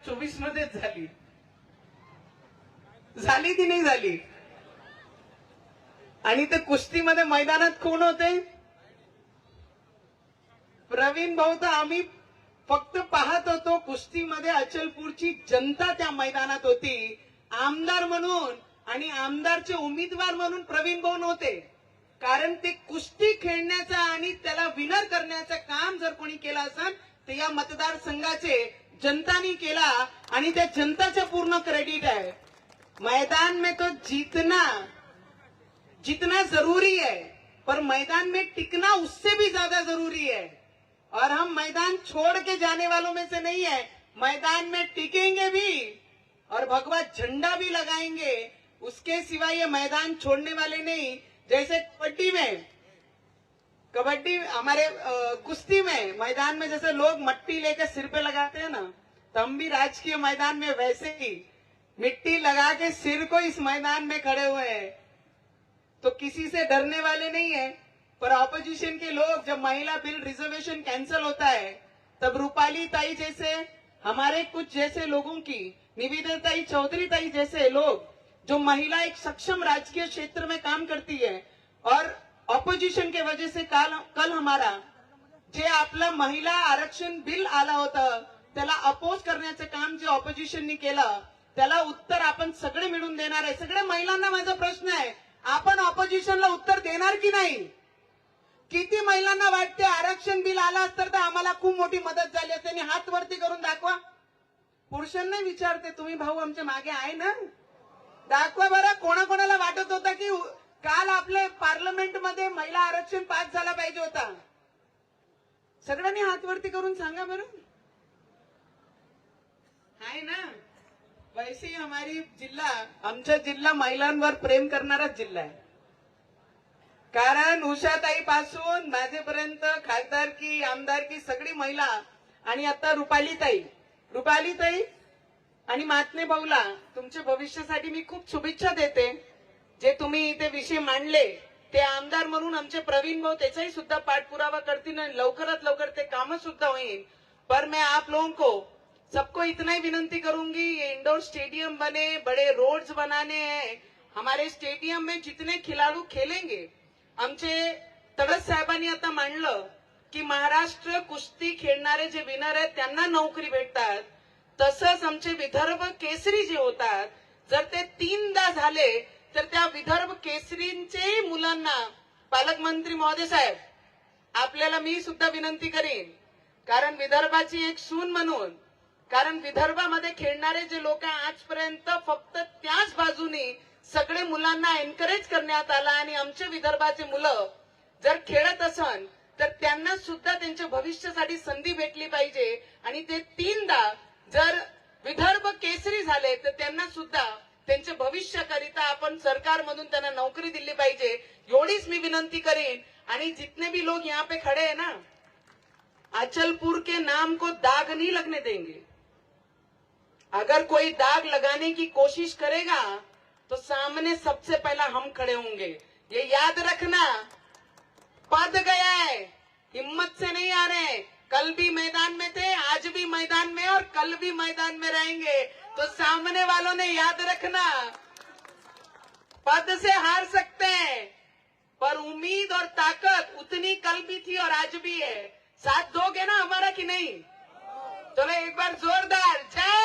2024 मध्येच झाली की नाही झाली? आणि ते कुस्तीमध्ये मैदानात कोण होते? प्रवीण भाऊ. तर आम्ही फक्त पाहत होतो. कुस्तीमध्ये अचलपूरची जनता त्या मैदानात होती. आमदार म्हणून आणि आमदारचे उमेदवार म्हणून प्रवीण भाऊ नव्हते. कारण ते कुस्ती खेळण्याचा आणि त्याला विनर करण्याचं काम जर कोणी केलं असेल तर या मतदारसंघाचे जनतानी केला आणि त्या जनताचं पूर्ण क्रेडिट है। मैदान में तो जितना जरूरी है, पर मैदान में टिकना उससे भी ज्यादा जरूरी है। और हम मैदान छोड़ के जाने वालों में से नहीं है, मैदान में टिकेंगे भी और भगवा झंडा भी लगाएंगे। उसके सिवाय ये मैदान छोड़ने वाले नहीं। जैसे कबड्डी हमारे कुश्ती में मैदान में जैसे लोग मट्टी लेकर सिर पे लगाते हैं ना, तो हम भी राजकीय मैदान में वैसे ही मिट्टी लगा के सिर को इस मैदान में खड़े हुए हैं। तो किसी से डरने वाले नहीं है। पर ऑपोजिशन के लोग, जब महिला बिल रिजर्वेशन कैंसिल होता है, तब रूपाली ताई जैसे हमारे कुछ जैसे लोगों की, निवेदिता ताई, चौधरी ताई जैसे लोग, जो महिला एक सक्षम राजकीय क्षेत्र में काम करती है, और ऑपोजिशन के वजह से कल हमारा जे आपला महिला आरक्षण बिल आला होतं त्याला अपोज करण्याचं काम जे ऑपोजिशननी केलं, त्याला उत्तर आपण सगळे मिळून देणार आहे। सगळ्या महिलांना माझा प्रश्न आहे, आपण ऑपोजिशनला उत्तर देणार की नाही? किती महिलांना वाटते आरक्षण बिल आला असतं तर आम्हाला खूप मोठी मदत झाली असती? हात वरती करून दाखवा। पुरुषांना विचारते, तुम्ही भाऊ आमच्या मागे आहे ना? दाखवा बरं, कोणाकोणाला वाटत होता की काल आपले पार्लमेंट मध्ये महिला आरक्षण पास झाला पाहिजे होता? सगळ्यांनी हात वरती करून सांगा बरं। आहे ना? वैसे हमारी जिल्हा, आमचा जिल्हा महिलांवर प्रेम करणारा जिल्हा आहे। कारण उषाताई पासून माझेपर्यंत खासदारकी, आमदारकी सगळी महिला, आणि आता रुपालीताई आणि मातने भाऊला तुमच्या भविष्यासाठी मी खूप शुभेच्छा देते। जे तुम्ही इथे विषय मांडले ते आमदार म्हणून आमचे प्रवीण भाऊ त्याचाही सुद्धा पाठपुरावा करतील आणि लवकरात लवकर ते काम सुद्धा होईल। पर मैं आप लोगों को सबको इतना ही विनंती करूंगी, ये इंडोर स्टेडियम बने, बड़े रोड्स बनाने हैं। हमारे स्टेडियम में जितने खिलाड़ू खेलेंगे, आमचे तडस साहेबांनी आता मांडलं की महाराष्ट्र कुस्ती खेळणारे जे विनर आहेत त्यांना नोकरी भेटतात, तसंच आमचे विदर्भ केसरी जे होतात, जर ते 3दा झाले तर त्या विदर्भ केसरींचे मुलांना, पालकमंत्री महोदय साहेब आपल्याला मी सुद्धा विनंती करेन, कारण विदर्भाची एक सून म्हणून, कारण विदर्भामध्ये खेळणारे जे लोक आजपर्यंत फक्त त्याच बाजूने सगळे मुलांना एनकरेज करण्यात आला, आणि आमच्या विदर्भाचे मुलं जर खेळत असन तर त्यांना सुद्धा त्यांच्या भविष्यासाठी संधी भेटली पाहिजे। आणि ते 3दा जर विदर्भ केसरी झाले तर त्यांना सुद्धा त्यांच्या भविष्याकरिता आपण सरकारमधून त्यांना नोकरी दिली पाहिजे, एवढीच मी विनंती करेन। आणि जितने भी लोग यहाँ पे खड़े हैं ना, अचलपुर के नाम को दाग नहीं लगने देंगे। अगर कोई दाग लगाने की कोशिश करेगा तो सामने सबसे पहला हम खड़े होंगे। ये याद रखना, पद गया है, हिम्मत से नहीं आ रहे। कल भी मैदान में थे, आज भी मैदान में और कल भी मैदान में रहेंगे। तो सामने वालों ने याद रखना, पद से हार सकते हैं पर उम्मीद और ताकत उतनी कल भी थी और आज भी है। साथ दोगे ना हमारा कि नहीं? चलो एक बार जोरदार जय